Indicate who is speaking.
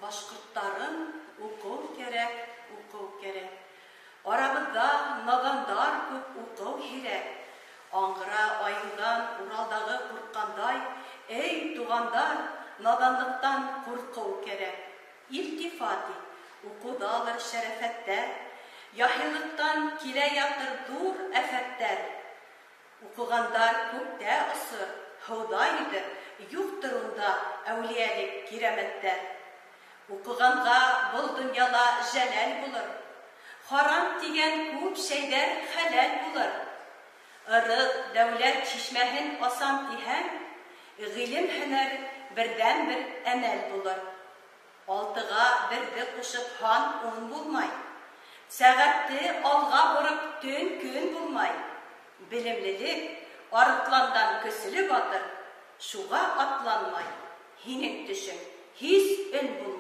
Speaker 1: башкортларын укуу керек. Арабызда надандар күп укуу керек. Аңгыра айылдан Уралдагы курккандай, эй тугандар, наданлыктан куркуу керек. İltifati, укудалар шәрәфәттәр, яһиллыктан килә ятыр дур әфәттәр. Укугандар күктә осыр, һыуда идер, юктыр унда әүлиялык кирамәттәр. Укуганга был дөньяла җәләл булыр, харам дигән күп шәйдәр хәләл булыр. Ырык дәүләт чишмәһен асан тиһәң, гыйлем һөнәр бердән-бер әмәл булыр. Алтыға бірді қушып хан он булмай. Сәғатты алға бұрып төн көн булмай. Білімлілік арытландан көсілі батыр. Шуға атланмай. Хинең түшің, хис өн булмай.